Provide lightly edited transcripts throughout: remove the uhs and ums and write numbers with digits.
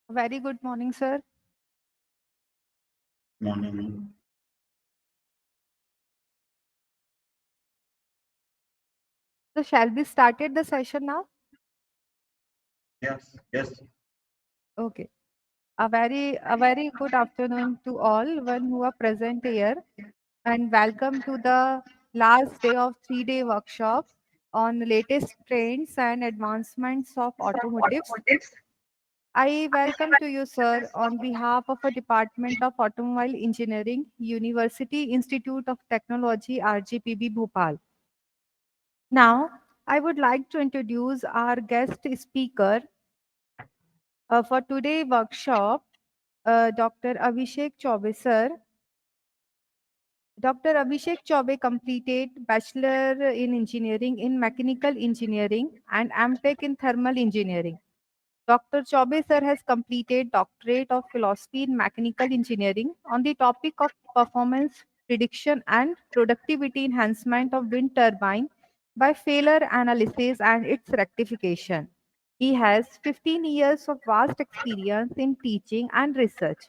Very good morning, sir. Morning. So, shall we started the session now? Yes, yes. Okay. A very good afternoon to all one who are present here, and welcome to the last day of 3-day workshop on the latest trends and advancements of automotives. I welcome to you, sir, on behalf of a Department of Automobile Engineering, University Institute of Technology, RGPB Bhopal. Now, I would like to introduce our guest speaker for today workshop, Dr. Abhishek Chaube, sir. Dr. Abhishek Chaube completed Bachelor in Engineering in Mechanical Engineering and MTech in Thermal Engineering. Dr. Chaube sir has completed Doctorate of Philosophy in Mechanical Engineering on the topic of performance prediction and productivity enhancement of wind turbine by failure analysis and its rectification. He has 15 years of vast experience in teaching and research.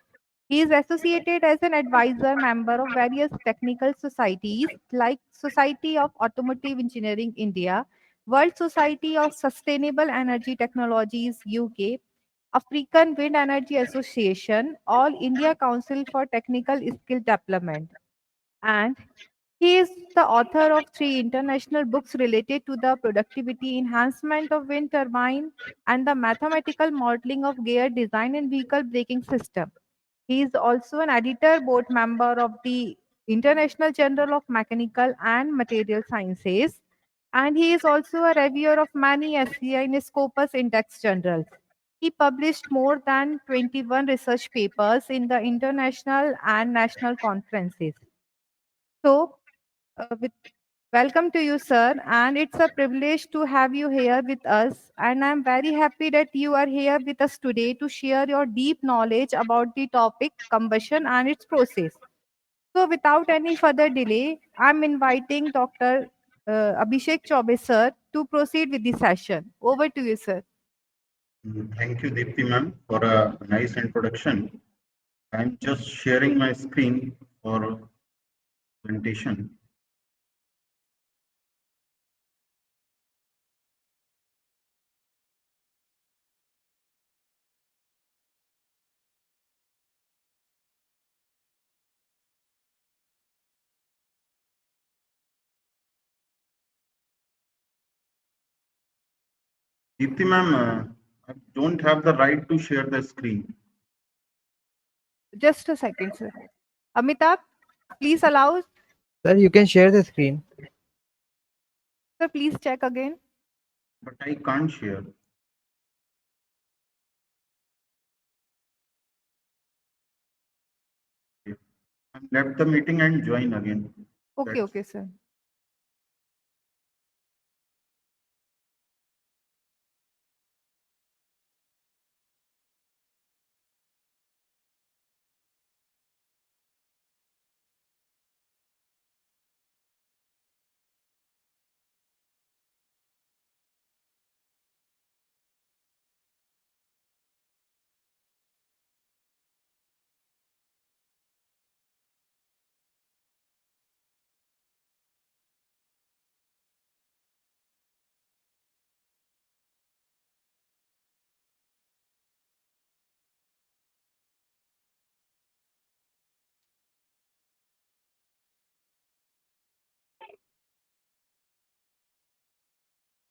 He is associated as an advisor member of various technical societies like Society of Automotive Engineering India, World Society of Sustainable Energy Technologies UK, African Wind Energy Association, All India Council for Technical Skill Development. And he is the author of three international books related to the productivity enhancement of wind turbine and the mathematical modeling of gear design and vehicle braking system. He is also an editor board member of the International Journal of Mechanical and Material Sciences, and he is also a reviewer of many SCI and Scopus Index journals. He published more than 21 research papers in the international and national conferences. So, with welcome to you, sir, and it's a privilege to have you here with us. And I'm very happy that you are here with us today to share your deep knowledge about the topic combustion and its process. So, without any further delay, I'm inviting Dr. Abhishek Chaube, sir, to proceed with the session. Over to you, sir. Thank you, Deepti ma'am, for a nice introduction. I'm just sharing my screen for presentation. Deepti ma'am, I don't have the right to share the screen. Just a second, sir. Amitabh, please allow, Sir, you can share the screen. sir, please check again. But I can't share. Okay. I left the meeting and join again. Okay, That's okay, sir.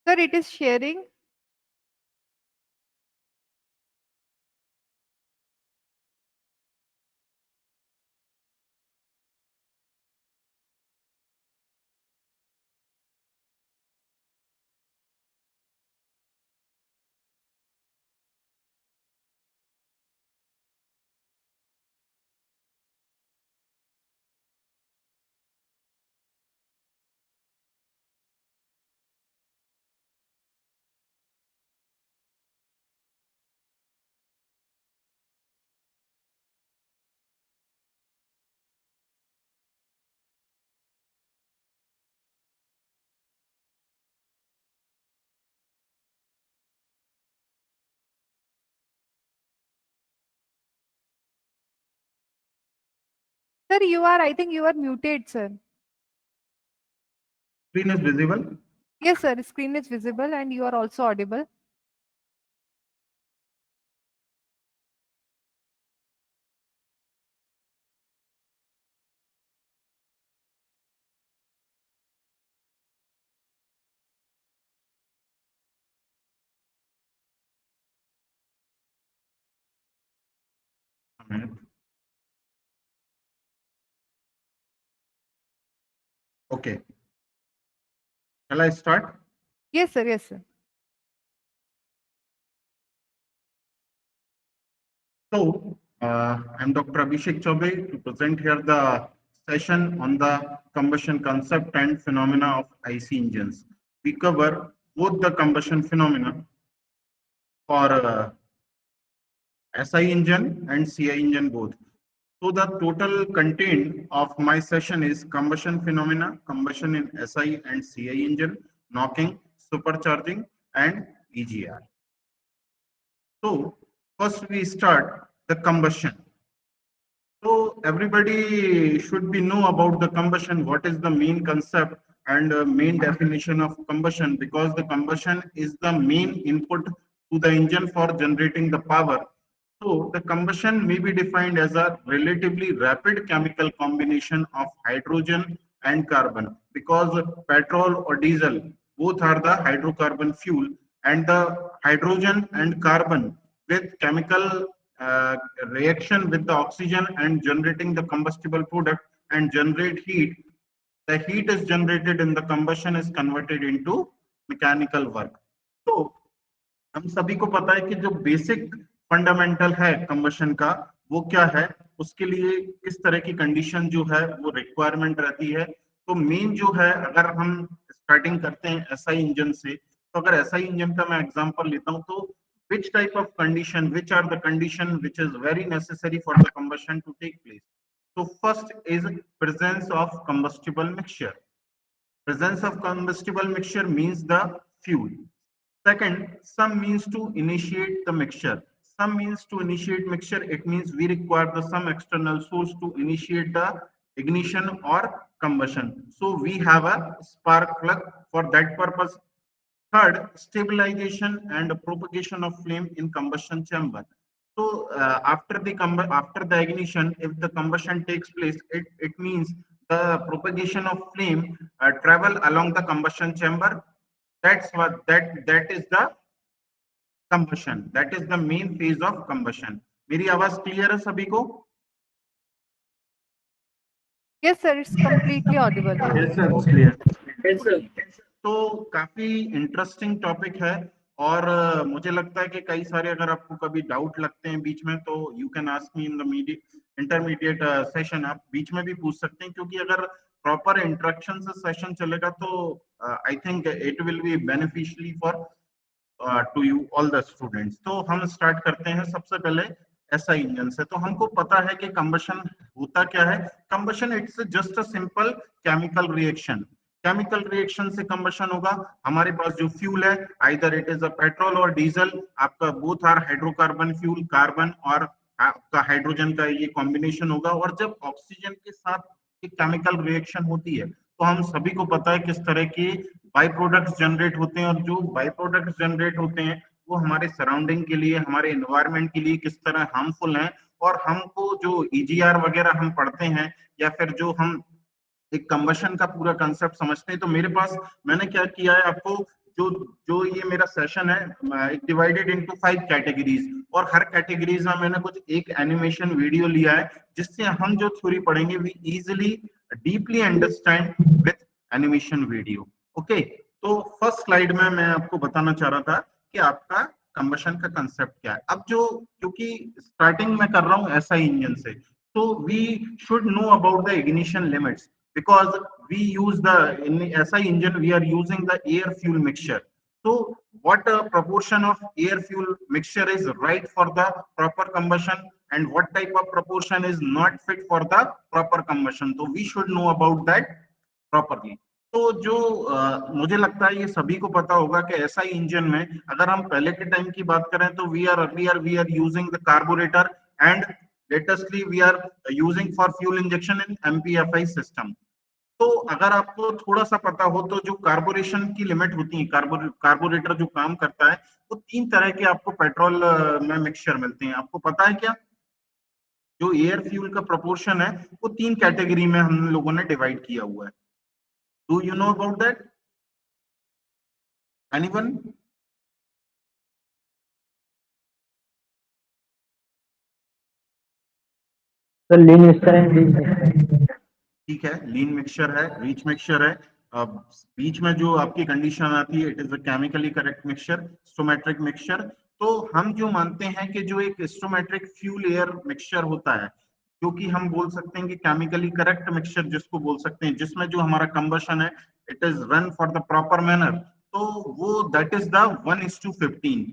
Sir, it is sharing. Sir, I think you are muted, sir. Screen is visible. Yes, sir, screen is visible and you are also audible. A minute. Okay. Shall I start? Yes, sir, yes, sir. So, I'm Dr. Abhishek Chaubey to present here the session on the combustion concept and phenomena of IC engines. We cover both the combustion phenomena for SI engine and CI engine both. So the total content of my session is combustion phenomena, combustion in SI and CI engine, knocking, supercharging, and EGR. So first we start the combustion. So everybody should be know about the combustion, what is the main concept and main definition of combustion, because the combustion is the main input to the engine for generating the power. So the combustion may be defined as a relatively rapid chemical combination of hydrogen and carbon, because petrol or diesel both are the hydrocarbon fuel, and the hydrogen and carbon with chemical uh, reaction with the oxygen and generating the combustible product and generate heat. The heat is generated in the combustion is converted into mechanical work. So हम सभी को पता है कि जो basic fundamental है combustion का वो क्या है, उसके लिए किस तरह की कंडीशन जो है वो रिक्वायरमेंट रहती है। तो मेन जो है, अगर हम स्टार्टिंग करते हैं एसआई इंजन से, तो अगर एसआई इंजन का मैं एग्जांपल लेता हूं तो which type of condition, which are the condition which is very necessary for the combustion to take place. So first is presence of combustible mixture. Presence of combustible mixture means the fuel. Second, some means to initiate the mixture. Some means to initiate mixture, it means we require the some external source to initiate the ignition or combustion. So we have a spark plug for that purpose. Third, stabilization and propagation of flame in combustion chamber. So after the ignition, if the combustion takes place, it means the propagation of flame travel along the combustion chamber. That's what that is the combustion. That is the main phase of combustion. मेरी आवाज clear है सभी को? Yes, sir, it's completely audible. Yes, sir, it's clear. Yes, sir. तो काफी interesting topic है, और मुझे लगता है कि कई सारे अगर आपको कभी डाउट लगते हैं बीच में, तो you can ask me in the intermediate session, आप बीच में भी पूछ सकते हैं, क्योंकि अगर प्रॉपर इंटरेक्शन से सेशन चलेगा तो I think it will be beneficially for to you all the students. तो हम स्टार्ट करते हैं सबसे पहले एसआई इंजन से। तो हमको पता है कि कंबशन होता क्या है। Combustion it's just a simple chemical reaction. Chemical reaction से कंबशन होगा। हमारे पास जो फ्यूल है, either it is a petrol और डीजल, आपका both are hydrocarbon fuel, carbon और आपका हाइड्रोजन का ये कॉम्बिनेशन होगा। और जब ऑक्सीजन के साथ एक केमिकल रिएक्शन होती है, तो हम सभी को पता है किस तरह के बाई प्रोडक्ट्स जनरेट होते हैं, और जो बाई प्रोडक्ट्स जनरेट होते हैं वो हमारे सराउंडिंग के लिए, हमारे एनवायरनमेंट के लिए किस तरह हार्मफुल हैं। और हमको जो ईजीआर वगैरह हम पढ़ते हैं, या फिर जो हम एक कंबशन का पूरा कंसेप्ट समझते हैं, तो मेरे पास मैंने क्या किया है, आपको जो जो ये मेरा सेशन है डिवाइडेड इनटू 5 कैटेगरीज, और हर कैटेगरीज में मैंने कुछ एक एनिमेशन वीडियो लिया है, जिससे हम जो थ्योरी पढ़ेंगे we easily deeply understand with animation video. Okay, तो फर्स्ट स्लाइड में मैं आपको बताना चाह रहा था कि आपका कंबशन का कंसेप्ट क्या है। अब जो, क्योंकि स्टार्टिंग में कर रहा हूँ एसआई इंजन से, so we should know about the ignition limits, because we use the in SI engine we are using the air fuel mixture. So what proportion of air fuel mixture is right for the proper combustion, and what type of proportion is not fit for the proper combustion, so we should know about that properly. तो जो मुझे लगता है ये सभी को पता होगा कि एसआई इंजन में अगर हम पहले के टाइम की बात करें, तो we are using the carburettor, and latestly we are using for fuel injection in MPFI system. तो अगर आपको थोड़ा सा पता हो तो जो कार्बोरेशन की लिमिट होती है, कार्बोरेटर जो काम करता है, वो 3 तरह के आपको पेट्रोल में मिक्सचर मिलते हैं। आपको पता है क्या? जो एयर फ्यूल का प्रोपोर्शन है वो 3 कैटेगरी में हम लोगों ने डिवाइड किया हुआ है। Do you know about that? Anyone? Sir lean mixture and rich mixture. ठीक है, लीन मिक्सचर है, रिच मिक्सचर है। अब बीच में जो आपकी कंडीशन आती है, it is a chemically correct mixture, stoichiometric mixture. तो हम जो मानते हैं कि जो एक स्टोमेट्रिक फ्यूल एयर मिक्सचर होता है, जो कि हम बोल सकते हैं कि केमिकली करेक्ट मिक्सचर जिसको बोल सकते हैं, जिसमें जो हमारा कंबशन है it is run for the proper manner, तो वो दैट इज द 1:15,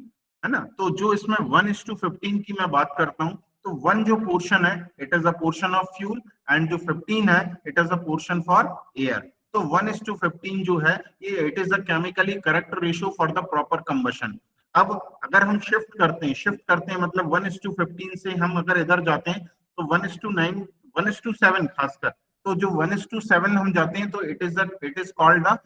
है ना। तो जो इसमें 1:15 की मैं बात करता हूँ, तो 1 जो पोर्शन है it is a portion of fuel, and जो 15 है it is a portion for air. तो 1:15 जो है ये it is a chemically correct ratio for the proper combustion. अब अगर हम शिफ्ट करते हैं मतलब 1:15 से हम अगर इधर जाते हैं तो 1:9, 1:7 खासकर, तो जो 1:7 हम जाते हैं तो it is called the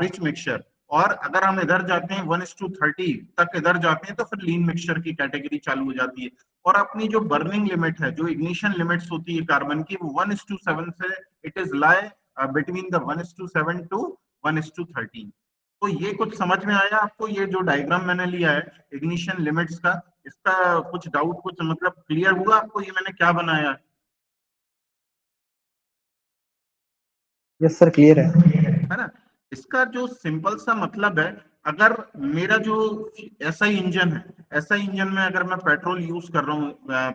rich mixture. और अगर हम इधर जाते हैं 1:30 तक इधर जाते हैं तो फिर लीन मिक्सचर की कैटेगरी चालू हो जाती है। और अपनी जो बर्निंग लिमिट है, जो इग्निशन लिमिट्स होती है कार्बन की, वो 1:7 से it is lie between the 1:7 to 1:13। तो ये कुछ समझ में आया आपको? ये जो डायग्राम मैंने लिया है इग्निशन लिमिट्स का, इसका कुछ डाउट, कुछ मतलब क्लियर हुआ आपको ये मैंने क्या बनाया है? यस सर क्लियर है। है ना। इसका जो सिंपल सा मतलब है, अगर मेरा जो एसआई इंजन है, एसआई इंजन में अगर मैं पेट्रोल यूज कर रहा हूँ,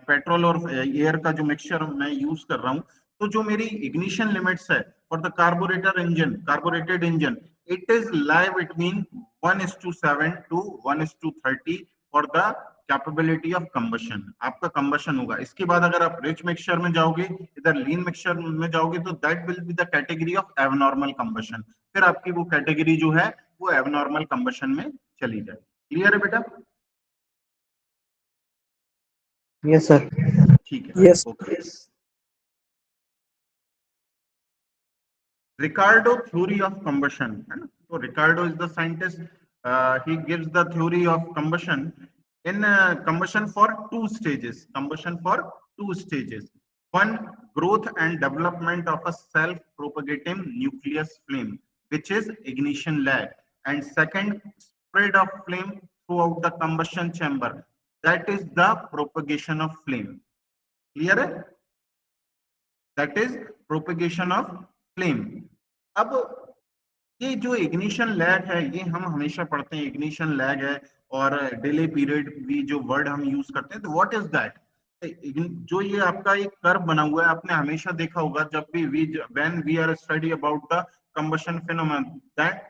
पेट्रोल और एयर का जो मिक्सचर मैं यूज कर रहा हूँ, तो जो मेरी इग्निशन लिमिट्स है for the carburettor engine, carburetted engine, it is lie between 1:7 to 1:30 for the capability of combustion. आपका कंबशन होगा। इसके बाद अगर आप रिच मिक्सचर में जाओगे, इधर लीन मिक्सचर में जाओगे, तो that will be the category of abnormal combustion. फिर आपकी वो कैटेगरी जो है वो एबनॉर्मल कंबशन में चली जाए। क्लियर है बेटा? Yes sir. ठीक है, yes okay. Ricardo theory of combustion, है ना। तो Ricardo is the scientist, he gives the theory of combustion in combustion for 2 stages, combustion for 2 stages. One, growth and development of a self-propagating nucleus flame, which is ignition lag, and second, spread of flame throughout the combustion chamber, that is the propagation of flame. Clear है? That is propagation of flame. अब ये जो ignition lag है ये हम हमेशा पढ़ते हैं, इग्निशन लैग है, और डिले पीरियड भी जो वर्ड हम यूज करते हैं, तो व्हाट इज दैट? जो ये आपका एक कर्व बना हुआ है, आपने हमेशा देखा होगा जब भी when we are study about the combustion phenomenon, that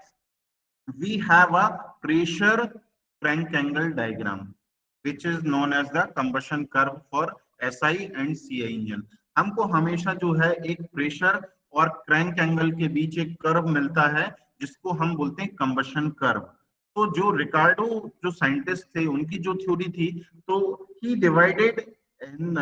we have a pressure crank angle diagram which is known as the combustion curve for SI and CI engine. हमको हमेशा जो है एक प्रेशर और क्रैंक एंगल के बीच एक curve मिलता है जिसको हम बोलते हैं कंबशन कर्व। तो जो रिकार्डो जो साइंटिस्ट थे उनकी जो थ्योरी थी, तो ही divided in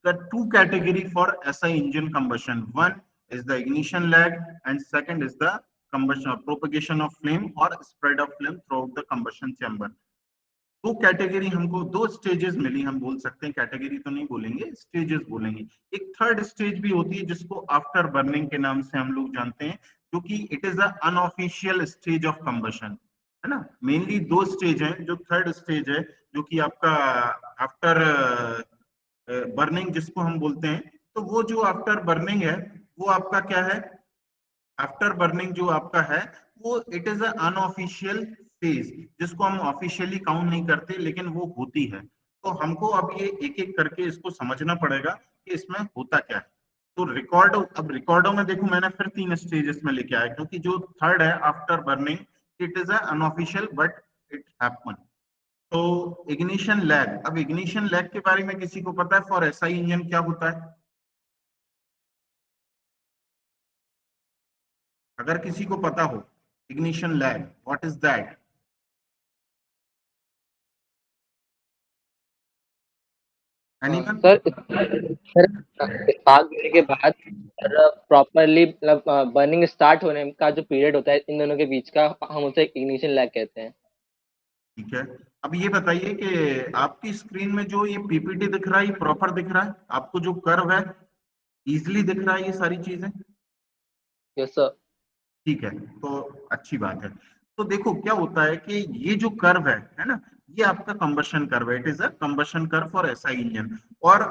the 2 category for SI engine combustion. One is the ignition lag and second is the combustion propagation of flame or spread of flame throughout the combustion chamber। 2 category हमको, 2 stages मिली, हम बोल सकते हैं, category तो नहीं बोलेंगे, stages बोलेंगे। एक थर्ड स्टेज भी होती है जिसको आफ्टर बर्निंग के नाम से हम लोग जानते हैं, क्योंकि it is a unofficial stage of combustion, है ना। मेनली 2 स्टेज हैं। जो थर्ड स्टेज है जो कि आपका आफ्टर बर्निंग जिसको हम बोलते हैं, तो वो जो आफ्टर बर्निंग है वो आपका क्या है? आफ्टर बर्निंग जो आपका है वो इट इज अनऑफिशियल फेज, जिसको हम ऑफिशियली काउंट नहीं करते लेकिन वो होती है। तो हमको अब ये एक एक करके इसको समझना पड़ेगा कि इसमें होता क्या है। तो रिकॉर्ड, अब रिकॉर्डो में देखो मैंने फिर 3 स्टेजेस में लेके आया, क्योंकि जो थर्ड है after burning it is unofficial but it happen. तो इग्निशन लैग, अब इग्निशन लैग के बारे में किसी को पता है फॉर एसआई इंजन क्या होता है? अगर किसी को पता हो ignition lag what is that? Anyone? Sir आग लगने के बाद प्रॉपरली मतलब बर्निंग स्टार्ट होने का जो पीरियड होता है इन दोनों के बीच का, हम उसे इग्निशन लैग कहते हैं। ठीक है, अब ये बताइए कि आपकी स्क्रीन में जो ये पीपीटी दिख रहा है ये प्रॉपर दिख रहा है आपको? जो कर्व है इजीली दिख रहा है ये सारी चीजें? Yes sir. ठीक है, तो अच्छी बात है। तो देखो क्या होता है कि ये जो कर्व है ना, ये आपका कंबशन कर्व है। It is a combustion curve for SI engine. और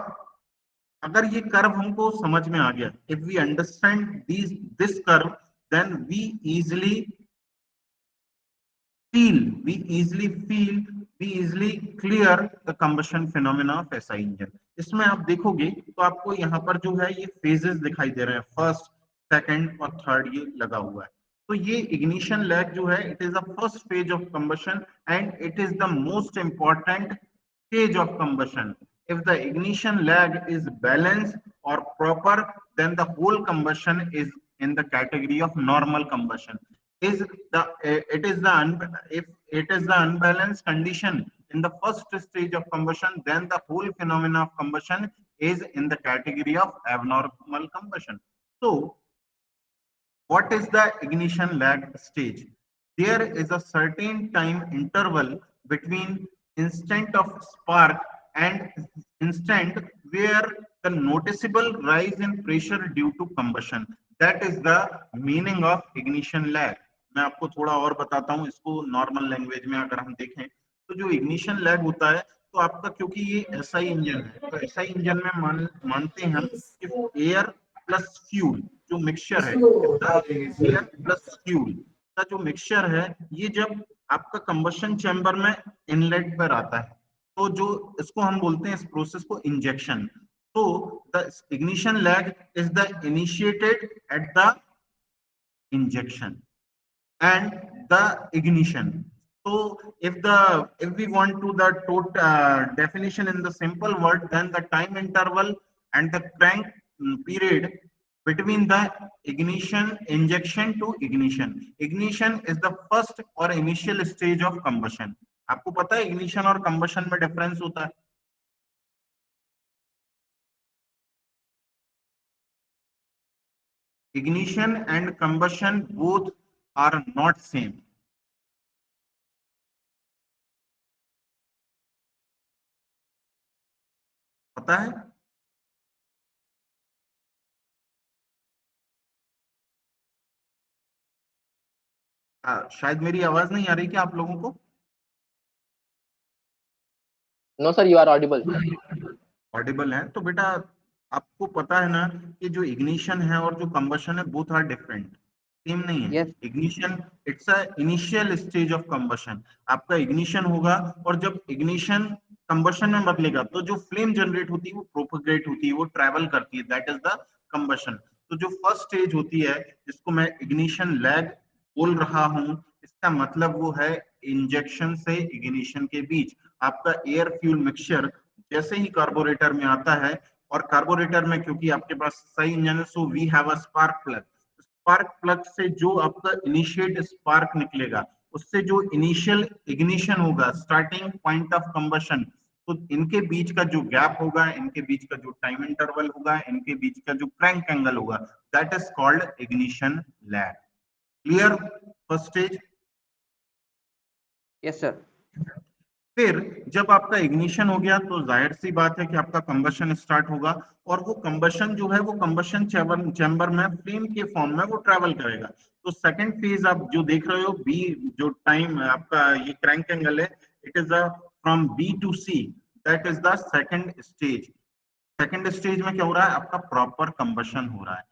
अगर ये कर्व हमको समझ में आ गया, if we understand this curve, then easily feel we easily clear the combustion phenomena of SI engine। इसमें आप देखोगे तो आपको यहाँ पर जो है ये फेजेस दिखाई दे रहे हैं, फर्स्ट, सेकंड और थर्ड, ये लगा हुआ है। तो ये इग्निशन लैग जो है, it is the first phase of combustion and it is the most important stage of combustion. If the ignition lag is balanced or proper, then the whole combustion is in the category of normal combustion. Is the it is the if it is the unbalanced condition in the first stage of combustion, then the whole phenomena of combustion is in the category of abnormal combustion. So what is the ignition lag stage? There is a certain time interval between instant of spark and instant where the noticeable rise in pressure due to combustion. That is the meaning of ignition lag. मैं आपको थोड़ा और बताता हूँ इसको normal language में। अगर हम देखें तो जो इग्निशन लैग होता है, तो आपका क्योंकि ये एसआई इंजन है, तो एसआई इंजन में मानते हैं हम कि एयर प्लस फ्यूल जो मिक्सचर है, एयर प्लस फ्यूल का जो मिक्सचर है, ये जब आपका कंबशन चैम्बर में इनलेट पर आता है, तो जो इसको हम बोलते हैं इस प्रोसेस को इंजेक्शन। तो the ignition lag is the initiated at the injection and the ignition. So if we want to the total definition in the simple word, then the time interval and the crank period between the ignition, injection to ignition. Ignition is the first or initial stage of combustion. आपको पता है ignition और combustion में difference होता है? Ignition and combustion both are not same. पता है? शायद मेरी आवाज नहीं आ रही क्या आप लोगों को? No sir, you are audible. Audible है तो बेटा आपको पता है ना कि जो इग्निशन है और जो कंबशन है बोथ आर डिफरेंट, सेम नहीं है। Yes. Ignition it's a initial stage of combustion. आपका इग्निशन होगा और जब इग्निशन कंबशन में बदलेगा तो जो फ्लेम जनरेट होती है वो प्रोपगेट होती है, वो ट्रैवल करती है, दैट इज द कंबशन। तो जो फर्स्ट स्टेज होती है जिसको मैं इग्निशन लैग बोल रहा हूं, इसका मतलब वो है इंजेक्शन से इग्निशन के बीच आपका एयर फ्यूल मिक्सचर जैसे ही कार्बोरेटर में आता है। और कार्बोरेटर में क्योंकि आपके पास सही इंजन है, so we have a spark plug. Spark plug से जो आपका इनिशिएट स्पार्क निकलेगा, उससे जो इनिशियल इग्निशन होगा, स्टार्टिंग पॉइंट ऑफ कंबशन, तो इनके बीच का जो गैप होगा, इनके बीच का जो टाइम इंटरवल होगा, इनके बीच का जो क्रैंक एंगल होगा, that is called ignition lag. Clear first stage? Yes, sir. फिर जब आपका इग्निशन हो गया तो जाहिर सी बात है कि आपका कंबशन स्टार्ट होगा, और वो कंबशन जो है वो कंबशन चैम्बर में फ्लेम के फॉर्म में वो ट्रैवल करेगा। तो सेकंड फेज आप जो देख रहे हो, बी जो टाइम आपका ये क्रैंक एंगल है, it is from B to C, that is the second stage. Second stage में क्या हो रहा है? आपका प्रॉपर कंबशन हो रहा है,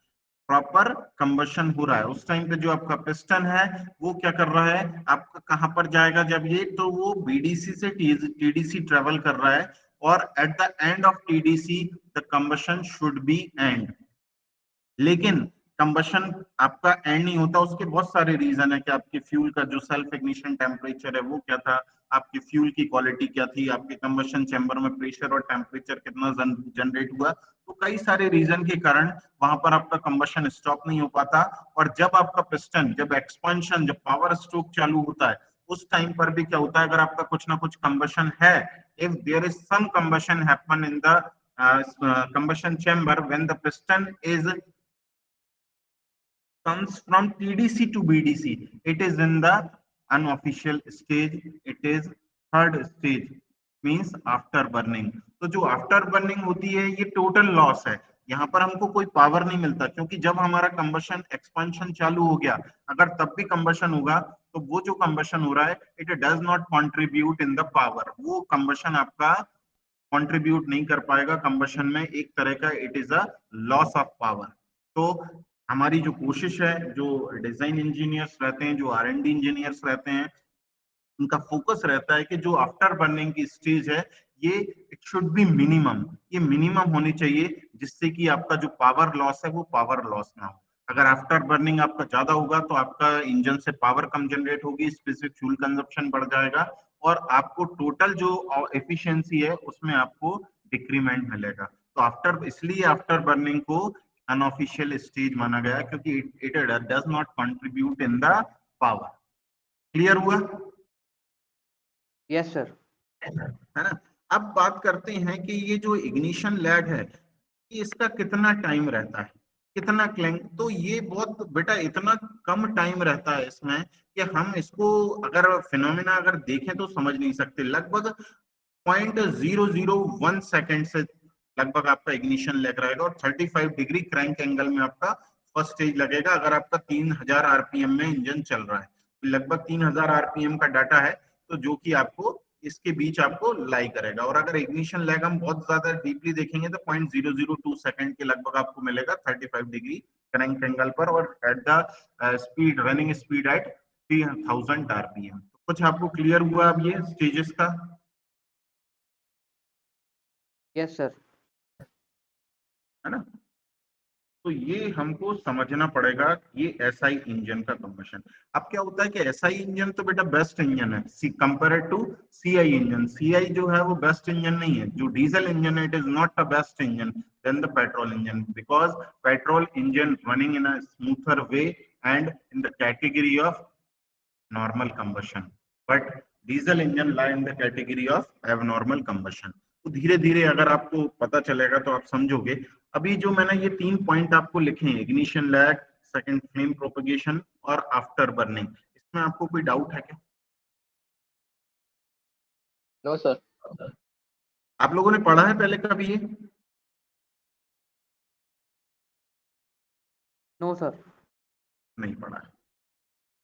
प्रॉपर कंबशन हो रहा है। उस टाइम पे जो आपका पिस्टन है वो क्या कर रहा है, आपका कहां पर जाएगा जब ये, तो वो बीडीसी से टीडीसी ट्रेवल कर रहा है, और at the end of TDC the combustion should be and. लेकिन कंबशन आपका एंड नहीं होता, उसके बहुत सारे रीजन है कि आपके फ्यूल का जो सेल्फ इग्निशन टेम्परेचर है वो क्या था, आपकी फ्यूल की क्वालिटी क्या थी, आपके कंबशन चैम्बर में प्रेशर और टेम्परेचर कितना जनरेट हुआ। तो कई सारे रीजन के कारण वहां पर आपका कंबशन स्टॉप नहीं हो पाता। और जब आपका पिस्टन, जब एक्सपेंशन, जब पावर स्ट्रोक चालू होता है, उस टाइम पर भी क्या होता है, अगर आपका कुछ ना कुछ कंबशन है, if there is some combustion happen in the combustion chamber when the piston is comes from TDC to BDC, it is in the unofficial stage, it is third stage, means after burning. तो जो after burning होती है ये total loss है, यहाँ पर हमको कोई पावर नहीं मिलता, क्योंकि जब हमारा कंबशन एक्सपेंशन चालू हो गया, अगर तब भी कंबशन होगा तो वो जो कंबशन हो रहा है it does not contribute in the power, वो कंबशन आपका कंट्रीब्यूट नहीं कर पाएगा कंबशन में, एक तरह का it is a loss of power. तो हमारी जो कोशिश है, जो डिजाइन इंजीनियर्स रहते हैं, जो R&D इंजीनियर्स रहते हैं, उनका फोकस रहता है कि जो आफ्टर बर्निंग की स्टेज है ये इट शुड बी मिनिमम, ये मिनिमम होनी चाहिए, जिससे कि आपका जो पावर लॉस है वो पावर लॉस ना हो। अगर आफ्टर बर्निंग आपका ज्यादा होगा तो आपका इंजन से पावर कम जनरेट होगी, स्पेसिफिक फ्यूल कंजप्शन बढ़ जाएगा, और आपको टोटल जो एफिशिएंसी है उसमें आपको डिक्रीमेंट मिलेगा। तो आफ्टर, इसलिए आफ्टर बर्निंग को अनऑफिशियल स्टेज माना गया, क्योंकि it does not contribute in the power. Clear हुआ? Yes sir. है ना? अब बात करते हैं कि ये जो इग्निशन लैग है, कि इसका कितना टाइम रहता है, कितना क्लैंग। तो ये बहुत बेटा इतना कम टाइम रहता है इसमें कि हम इसको अगर फिनोमेना अगर देखें तो समझ नहीं सकते। लगभग 0.001 सेकेंड से लगभग आपका इग्निशन लैग रहेगा, और 35 डिग्री क्रैंक एंगल में आपका फर्स्ट स्टेज लगेगा, अगर आपका 3000 आरपीएम में इंजन चल रहा है। लगभग 3000 आरपीएम का डाटा है, तो जो कि आपको इसके बीच आपको लाई करेगा। और अगर इग्निशन लैग हम बहुत ज्यादा डीपली देखेंगे तो 0.002 सेकंड के लगभग आपको मिलेगा 35 डिग्री क्रैंक एंगल पर, और at the speed, running speed at 3000 RPM. कुछ आपको क्लियर हुआ अब ये स्टेजेस का? Yes sir. है ना? तो ये हमको समझना पड़ेगा, ये एसआई इंजन का कंबशन। अब क्या होता है कि एसआई इंजन तो बेटा बेस्ट इंजन है compare to CI engine. CI जो है वो बेस्ट इंजन नहीं है, जो डीजल इंजन है it is not a best engine then the petrol engine, because petrol engine running in a smoother way and in the category of normal combustion, but diesel engine lie in the category of abnormal combustion. तो धीरे धीरे अगर आपको पता चलेगा तो आप समझोगे। अभी जो मैंने ये 3 पॉइंट आपको लिखे हैं, ignition lag, second flame propagation और आफ्टर बर्निंग, इसमें आपको कोई डाउट है क्या? No sir. आप लोगों ने पढ़ा है पहले कभी ये? No sir. नहीं पढ़ा है।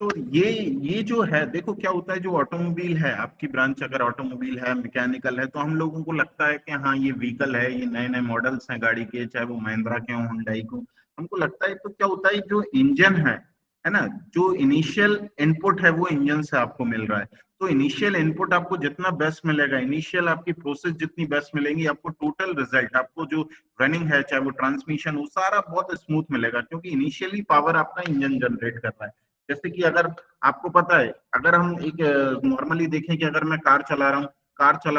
तो ये जो है, देखो क्या होता है, जो ऑटोमोबाइल है, आपकी ब्रांच अगर ऑटोमोबाइल है, मैकेनिकल है, तो हम लोगों को लगता है कि हाँ ये व्हीकल है, ये नए नए मॉडल्स हैं गाड़ी के, चाहे वो महिंद्रा के हो, हुंडई को, हमको लगता है। तो क्या होता है, जो इंजन है ना, जो इनिशियल इनपुट है वो इंजन से आपको मिल रहा है। तो इनिशियल इनपुट आपको जितना बेस्ट मिलेगा, इनिशियल आपकी प्रोसेस जितनी बेस्ट मिलेगी, आपको टोटल रिजल्ट, आपको जो रनिंग है, चाहे वो ट्रांसमिशन हो, सारा बहुत स्मूथ मिलेगा, क्योंकि इनिशियली पावर आपका इंजन जनरेट कर रहा है। जैसे कि अगर आपको पता है, अगर हम एक नॉर्मली देखें कि अगर मैं कार चला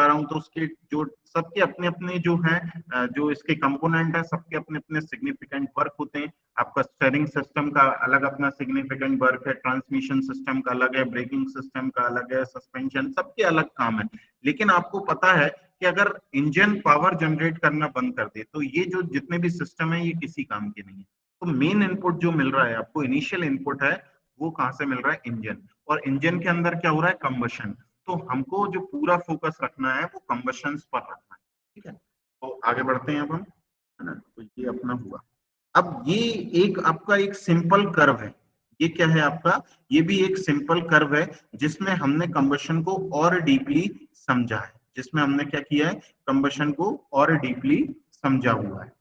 रहा हूं तो उसके जो सबके अपने अपने जो हैं जो इसके कंपोनेंट है, सबके अपने अपने सिग्निफिकेंट वर्क होते हैं। आपका स्टीयरिंग सिस्टम का अलग अपना सिग्निफिकेंट वर्क है, ट्रांसमिशन सिस्टम का अलग है, ब्रेकिंग सिस्टम का अलग है, सस्पेंशन, सबके अलग काम है। लेकिन आपको पता है कि अगर इंजन पावर जनरेट करना बंद कर दे तो ये जो जितने भी सिस्टम है ये किसी काम के नहीं है। तो मेन इनपुट जो मिल रहा है आपको, इनिशियल इनपुट है, वो कहां से मिल रहा है? इंजन। और इंजन के अंदर क्या हो रहा है? कंबशन। तो हमको जो पूरा फोकस रखना है वो कंबशन पर रखना है। ठीक है, तो आगे बढ़ते हैं अब हम, है ना? तो ये अपना हुआ। अब ये एक आपका एक सिंपल कर्व है, ये क्या है आपका? ये भी एक सिंपल कर्व है जिसमें हमने कंबशन को और डीपली समझा है, जिसमें हमने क्या किया है? कंबशन को और डीपली समझा हुआ है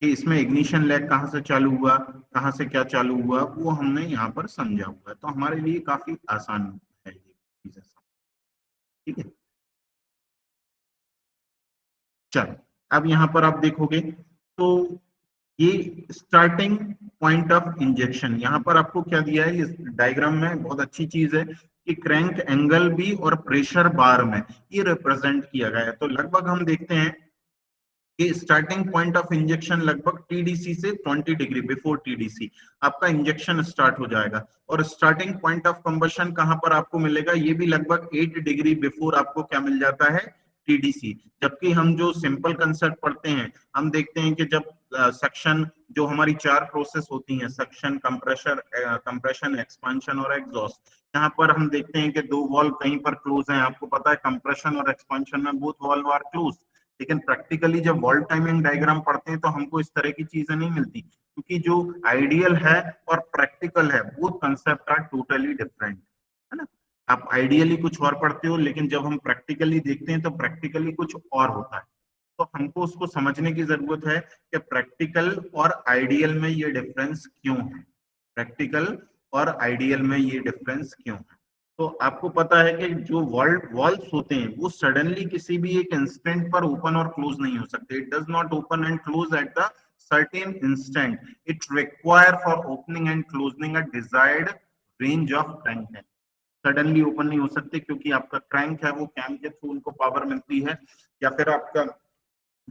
कि इसमें इग्निशन लैग कहाँ से चालू हुआ, कहाँ से क्या चालू हुआ, वो हमने यहाँ पर समझा हुआ है। तो हमारे लिए काफी आसान है ये चीजें। ठीक है, चलो अब यहाँ पर आप देखोगे तो ये स्टार्टिंग पॉइंट ऑफ इंजेक्शन, यहाँ पर आपको क्या दिया है इस डायग्राम में, बहुत अच्छी चीज है कि क्रैंक एंगल भी और प्रेशर बार में ये रिप्रेजेंट किया गया है। तो लगभग हम देखते हैं कि स्टार्टिंग पॉइंट ऑफ इंजेक्शन लगभग टीडीसी से 20 डिग्री बिफोर टीडीसी आपका इंजेक्शन स्टार्ट हो जाएगा, और स्टार्टिंग पॉइंट ऑफ कंबशन कहां पर आपको मिलेगा, ये भी लगभग 8 डिग्री बिफोर आपको क्या मिल जाता है, टीडीसी। जबकि हम जो सिंपल कंसेप्ट पढ़ते हैं, हम देखते हैं कि जब सक्शन, जो हमारी 4 प्रोसेस होती हैं, सक्शन, कंप्रेशन, एक्सपांशन और एग्जॉस्ट, यहाँ पर हम देखते हैं कि 2 वॉल्व कहीं पर क्लोज हैं, आपको पता है कंप्रेशन और एक्सपांशन में बोथ वॉल्व आर क्लोज। लेकिन प्रैक्टिकली जब वॉल्व टाइमिंग डायग्राम पढ़ते हैं तो हमको इस तरह की चीजें नहीं मिलती, क्योंकि जो आइडियल है और प्रैक्टिकल है, वो कंसेप्ट आर टोटली डिफरेंट, है ना। आप आइडियली कुछ और पढ़ते हो, लेकिन जब हम प्रैक्टिकली देखते हैं तो प्रैक्टिकली कुछ और होता है। तो हमको उसको समझने की जरूरत है कि प्रैक्टिकल और आइडियल में ये डिफरेंस क्यों है, प्रैक्टिकल और आइडियल में ये डिफरेंस क्यों है। तो आपको पता है कि जो वॉल्व्स होते हैं वो सडनली किसी भी एक इंस्टेंट पर ओपन और क्लोज नहीं हो सकते। It does not open and close at the certain instant, it require for opening and closing a desired range of crank. Suddenly open नहीं हो सकते, क्योंकि आपका क्रैंक है वो कैम के थ्रू उनको पावर मिलती है, या फिर आपका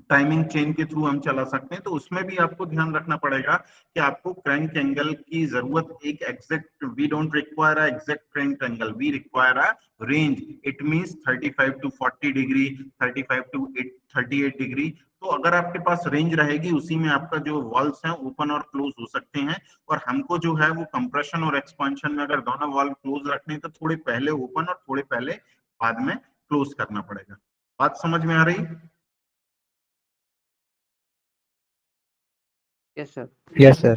टाइमिंग चेन के थ्रू हम चला सकते हैं। तो उसमें भी आपको ध्यान रखना पड़ेगा कि आपको क्रैंक एंगल की जरूरत एक exact, we don't require a exact crank angle, we require a range. It means 35 to 40 degree, 35 to 38 degree. तो अगर आपके पास रेंज रहेगी, उसी में आपका जो वॉल्व्स हैं ओपन और क्लोज हो सकते हैं। और हमको जो है वो कंप्रेशन और एक्सपांशन में अगर दोनों वॉल्व क्लोज रखने हैं तो थोड़े पहले ओपन और थोड़े पहले बाद में क्लोज करना पड़ेगा। बात समझ में आ रही? Yes sir. Yes, sir.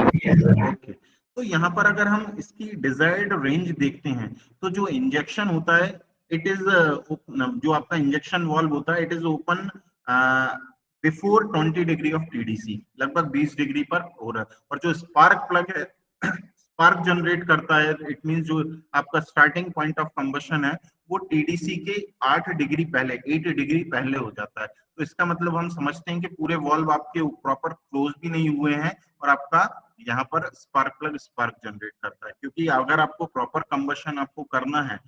Okay. तो यहाँ पर अगर हम इसकी डिजायर्ड रेंज देखते हैं, तो जो इंजेक्शन होता है, इट इज, जो आपका इंजेक्शन वाल्व होता है, it is open before 20 degree of TDC, लगभग 20 डिग्री पर हो रहा है। और जो स्पार्क प्लग है, स्पार्क जनरेट करता है, इट मींस जो आपका स्टार्टिंग पॉइंट ऑफ कंबशन है वो टीडीसी के 8 डिग्री पहले, 8 डिग्री पहले हो जाता है। तो इसका मतलब हम समझते हैं कि पूरे वॉल्व आपके प्रॉपर क्लोज भी नहीं हुए हैं, और आपका यहाँ पर स्पार्क प्लग स्पार्क जनरेट करता है। क्योंकि अगर आपको प्रॉपर कंबशन आपको करना है,